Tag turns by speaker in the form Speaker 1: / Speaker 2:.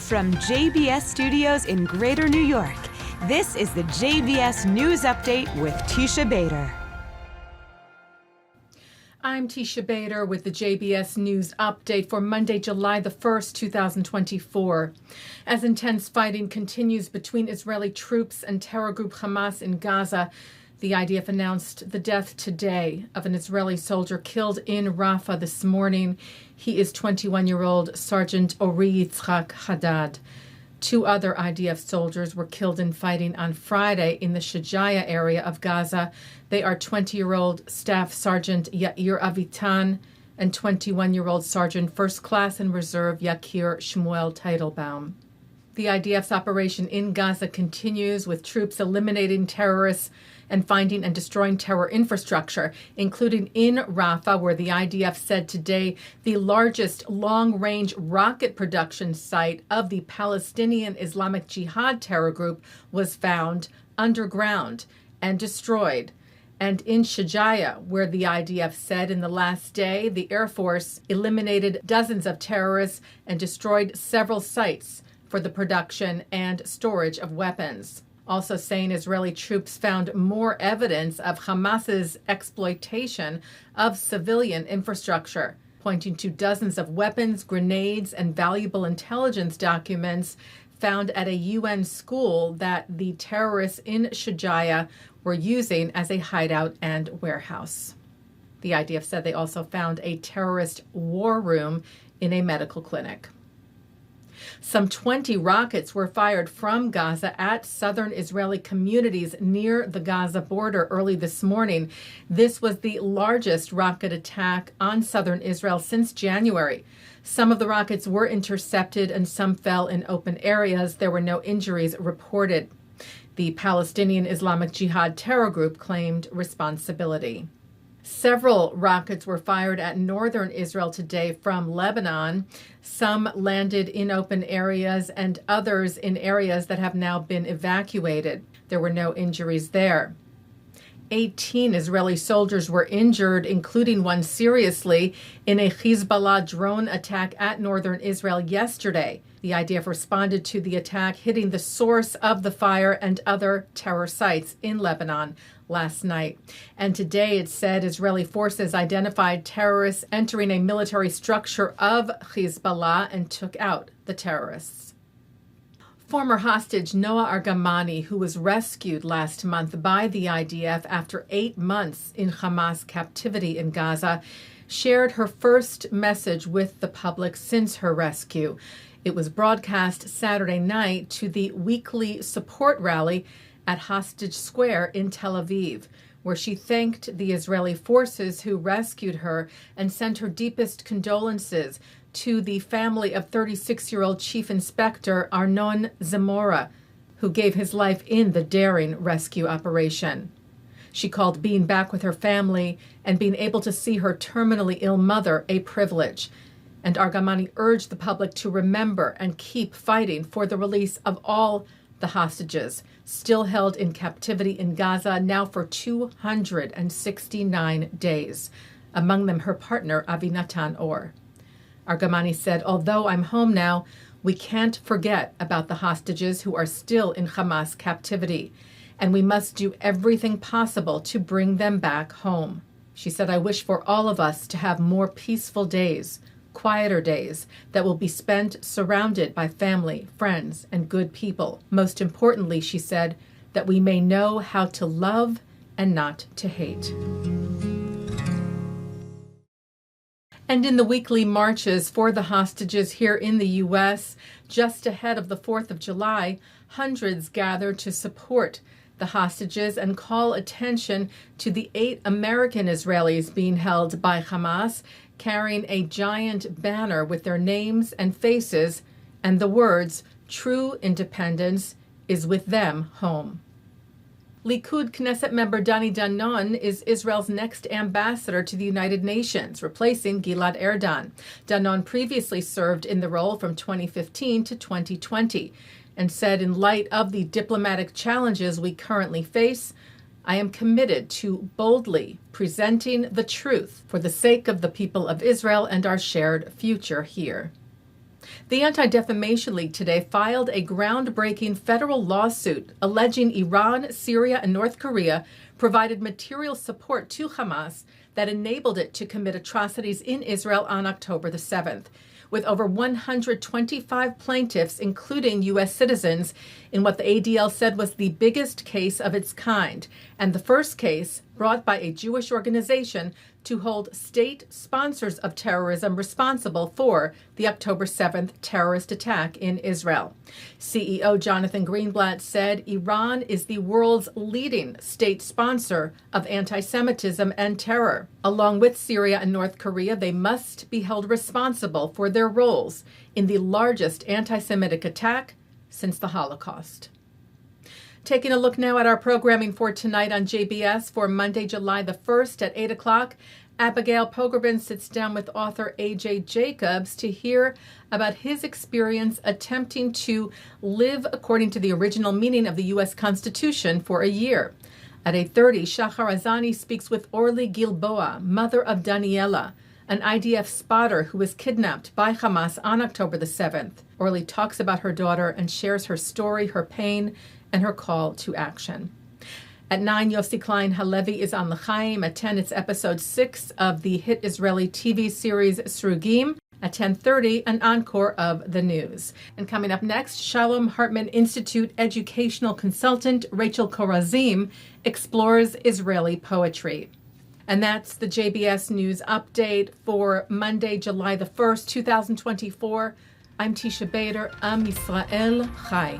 Speaker 1: From JBS Studios in Greater New York, this is the JBS News Update with Teisha Bader.
Speaker 2: I'm Teisha Bader with the JBS News Update for Monday, July the 1st, 2024. As intense fighting continues between Israeli troops and terror group Hamas in Gaza, the IDF announced the death today of an Israeli soldier killed in Rafah this morning. He is 21-year-old Sergeant Ori Haddad. Two other IDF soldiers were killed in fighting on Friday in the Shajaya area of Gaza. They are 20-year-old Staff Sergeant Yair Avitan and 21-year-old Sergeant First Class in Reserve Yakir Shmuel Teitelbaum. The IDF's operation in Gaza continues, with troops eliminating terrorists and finding and destroying terror infrastructure, including in Rafah, where the IDF said today the largest long-range rocket production site of the Palestinian Islamic Jihad terror group was found underground and destroyed. And in Shajaya, where the IDF said in the last day the Air Force eliminated dozens of terrorists and destroyed several sites for the production and storage of weapons. Also saying Israeli troops found more evidence of Hamas's exploitation of civilian infrastructure, pointing to dozens of weapons, grenades, and valuable intelligence documents found at a UN school that the terrorists in Shajaya were using as a hideout and warehouse. The IDF said they also found a terrorist war room in a medical clinic. Some 20 rockets were fired from Gaza at southern Israeli communities near the Gaza border early this morning. This was the largest rocket attack on southern Israel since January. Some of the rockets were intercepted and some fell in open areas. There were no injuries reported. The Palestinian Islamic Jihad terror group claimed responsibility. Several rockets were fired at northern Israel today from Lebanon. Some landed in open areas and others in areas that have now been evacuated. There were no injuries there. 18 Israeli soldiers were injured, including one seriously, in a Hezbollah drone attack at northern Israel yesterday. The IDF responded to the attack, hitting the source of the fire and other terror sites in Lebanon last night. And today it said Israeli forces identified terrorists entering a military structure of Hezbollah and took out the terrorists. Former hostage Noa Argamani, who was rescued last month by the IDF after 8 months in Hamas captivity in Gaza, shared her first message with the public since her rescue. It was broadcast Saturday night to the weekly support rally at Hostage Square in Tel Aviv, where she thanked the Israeli forces who rescued her and sent her deepest condolences to the family of 36-year-old Chief Inspector Arnon Zamora, who gave his life in the daring rescue operation. She called being back with her family and being able to see her terminally ill mother a privilege. And Argamani urged the public to remember and keep fighting for the release of all the hostages still held in captivity in Gaza now for 269 days, among them her partner Avinatan Or. Argamani said, "Although I'm home now, we can't forget about the hostages who are still in Hamas captivity, and we must do everything possible to bring them back home." She said, "I wish for all of us to have more peaceful days, quieter days that will be spent surrounded by family, friends, and good people. Most importantly," she said, "that we may know how to love and not to hate." And in the weekly marches for the hostages here in the U.S., just ahead of the 4th of July, hundreds gathered to support the hostages and call attention to the 8 American Israelis being held by Hamas, carrying a giant banner with their names and faces and the words, "True independence is with them home." Likud Knesset member Danon is Israel's next ambassador to the United Nations, replacing Gilad Erdan. Danon previously served in the role from 2015 to 2020 and said, "In light of the diplomatic challenges we currently face, I am committed to boldly presenting the truth for the sake of the people of Israel and our shared future here." The Anti-Defamation League today filed a groundbreaking federal lawsuit alleging Iran, Syria, and North Korea provided material support to Hamas that enabled it to commit atrocities in Israel on October the 7th. With over 125 plaintiffs, including U.S. citizens, in what the ADL said was the biggest case of its kind, and the first case brought by a Jewish organization to hold state sponsors of terrorism responsible for the October 7th terrorist attack in Israel. CEO Jonathan Greenblatt said Iran is the world's leading state sponsor of anti-Semitism and terror. Along with Syria and North Korea, they must be held responsible for their roles in the largest anti-Semitic attack since the Holocaust. Taking a look now at our programming for tonight on JBS for Monday, July the 1st at 8 o'clock, Abigail Pogrebin sits down with author A.J. Jacobs to hear about his experience attempting to live according to the original meaning of the U.S. Constitution for a year. At 8:30, Shahar Azani speaks with Orly Gilboa, mother of Daniella, an IDF spotter who was kidnapped by Hamas on October the 7th. Orly talks about her daughter and shares her story, her pain, and her call to action. At 9, Yossi Klein Halevi is on L'chaim. At 10, it's episode 6 of the hit Israeli TV series Srugim. At 10:30, an encore of the news. And coming up next, Shalom Hartman Institute educational consultant Rachel Korazim explores Israeli poetry. And that's the JBS News Update for Monday, July the 1st, 2024. I'm Teisha Bader. Am Yisrael Chai.